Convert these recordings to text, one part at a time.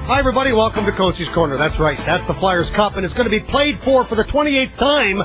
Hi, everybody. Welcome to Coatesy Corner. That's right. That's the Flyers Cup, and it's going to be played for the 28th time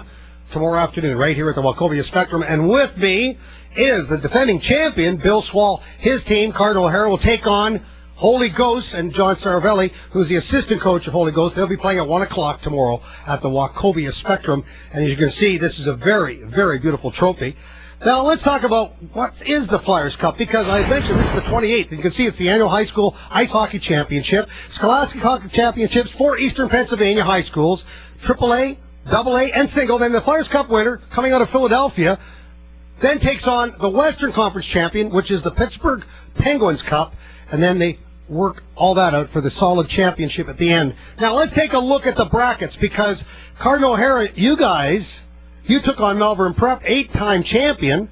tomorrow afternoon right here at the Wachovia Spectrum. And with me is the defending champion, Bill Swall. His team, Cardinal O'Hara, will take on Holy Ghost and John Saravelli, who's the assistant coach of Holy Ghost. They'll be playing at 1 o'clock tomorrow at the Wachovia Spectrum. And as you can see, this is a very, very beautiful trophy. Now, let's talk about what is the Flyers Cup, because I mentioned this is the 28th. You can see it's the annual high school ice hockey championship, Scholastic Hockey Championships for Eastern Pennsylvania high schools, AAA, AA, and single. Then the Flyers Cup winner, coming out of Philadelphia, then takes on the Western Conference champion, which is the Pittsburgh Penguins Cup, and then they work all that out for the solid championship at the end. Now, let's take a look at the brackets, because Cardinal O'Hara, you took on Melbourne Prep, 8-time champion,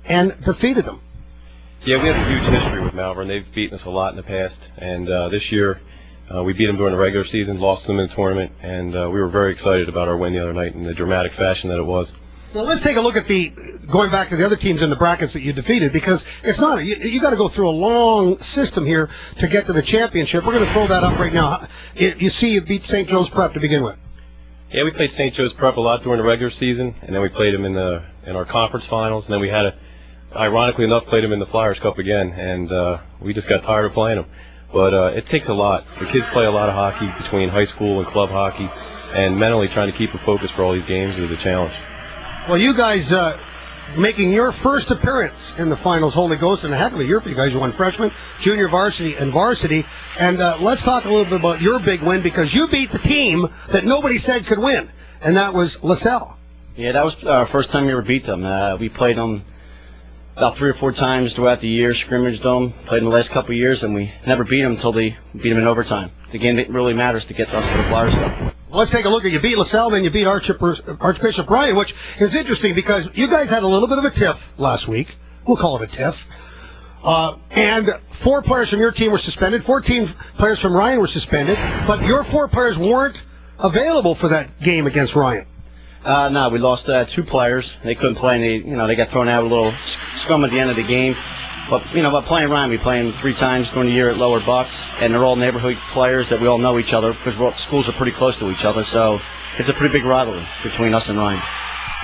and defeated them. Yeah, we have a huge history with Malvern. They've beaten us a lot in the past, and this year we beat them during the regular season, lost them in the tournament, and we were very excited about our win the other night in the dramatic fashion that it was. Well, let's take a look at going back to the other teams in the brackets that you defeated, because it's not, you got to go through a long system here to get to the championship. We're going to throw that up right now. You see you beat St. Joe's Prep to begin with. Yeah, we played St. Joe's Prep a lot during the regular season, and then we played them in our conference finals, and then we ironically enough, played them in the Flyers Cup again, and we just got tired of playing them. But it takes a lot. The kids play a lot of hockey between high school and club hockey, and mentally trying to keep a focus for all these games is a challenge. Well, you guys making your first appearance in the finals, Holy Ghost, and a heck of a year for you guys. You won freshman, junior varsity, and varsity. And let's talk a little bit about your big win, because you beat the team that nobody said could win, and that was LaSalle. Yeah, that was our first time we ever beat them. We played them about 3 or 4 times throughout the year, scrimmaged them, played them the last couple of years, and we never beat them until they beat them in overtime. The game that really matters to get us to the Flyers Cup. Let's take a look at, you beat LaSalle, then you beat Archbishop Ryan, which is interesting because you guys had a little bit of a tiff last week. We'll call it a tiff. And 4 players from your team were suspended. 14 players from Ryan were suspended. But your 4 players weren't available for that game against Ryan. No, we lost 2 players. They couldn't play, and they got thrown out a little scrum at the end of the game. But, by playing Ryan, we play them 3 times during the year at Lower Bucks, and they're all neighborhood players that we all know each other, because schools are pretty close to each other, so it's a pretty big rivalry between us and Ryan.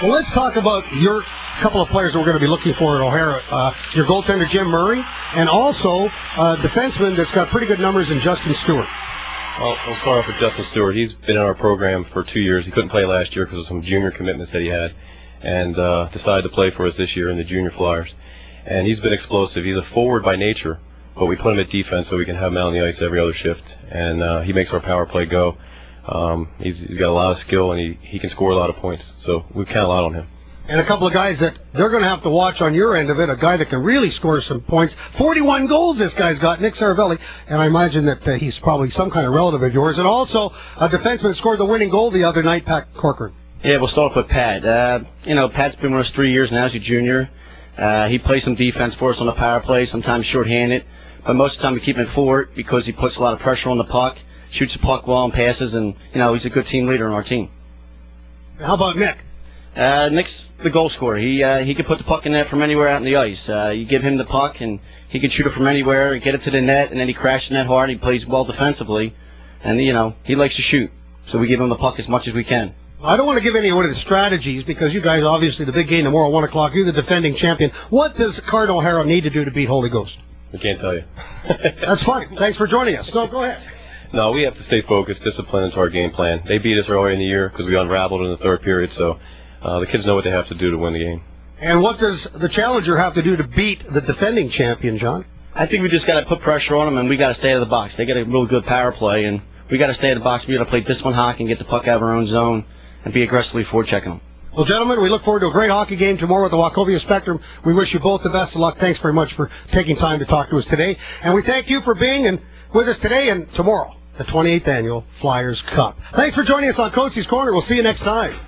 Well, let's talk about your couple of players that we're going to be looking for at O'Hara. Your goaltender, Jim Murray, and also a defenseman that's got pretty good numbers in Justin Stewart. Well, we'll start off with Justin Stewart. He's been in our program for 2 years. He couldn't play last year because of some junior commitments that he had, and decided to play for us this year in the junior Flyers. And he's been explosive. He's a forward by nature, but we put him at defense so we can have him out on the ice every other shift. And he makes our power play go. He's got a lot of skill, and he can score a lot of points. So we count a lot on him. And a couple of guys that they're going to have to watch on your end of it, a guy that can really score some points. 41 goals this guy's got, Nick Saravelli. And I imagine that he's probably some kind of relative of yours. And also a defenseman scored the winning goal the other night, Pat Corcoran. Yeah, we'll start off with Pat. Pat's been with us 3 years now as a junior. He plays some defense for us on the power play, sometimes shorthanded, but most of the time we keep him forward because he puts a lot of pressure on the puck, shoots the puck well and passes, and he's a good team leader on our team. How about Nick? Nick's the goal scorer. He can put the puck in net from anywhere out on the ice. You give him the puck and he can shoot it from anywhere, get it to the net, and then he crashes the net hard. He plays well defensively, and he likes to shoot, so we give him the puck as much as we can. I don't want to give any of the strategies, because you guys, obviously, the big game tomorrow at 1 o'clock, you're the defending champion. What does Cardinal O'Hara need to do to beat Holy Ghost? We can't tell you. That's fine. Thanks for joining us. No, go ahead. No, we have to stay focused, disciplined into our game plan. They beat us earlier in the year because we unraveled in the 3rd period, so the kids know what they have to do to win the game. And what does the challenger have to do to beat the defending champion, John? I think we just got to put pressure on them, and we got to stay out of the box. They got a real good power play, and we got to stay out of the box. We got to play disciplined hockey and get the puck out of our own zone and be aggressively forechecking them. Well, gentlemen, we look forward to a great hockey game tomorrow at the Wachovia Spectrum. We wish you both the best of luck. Thanks very much for taking time to talk to us today. And we thank you for being with us today and tomorrow, the 28th Annual Flyers Cup. Thanks for joining us on Coatesy's Corner. We'll see you next time.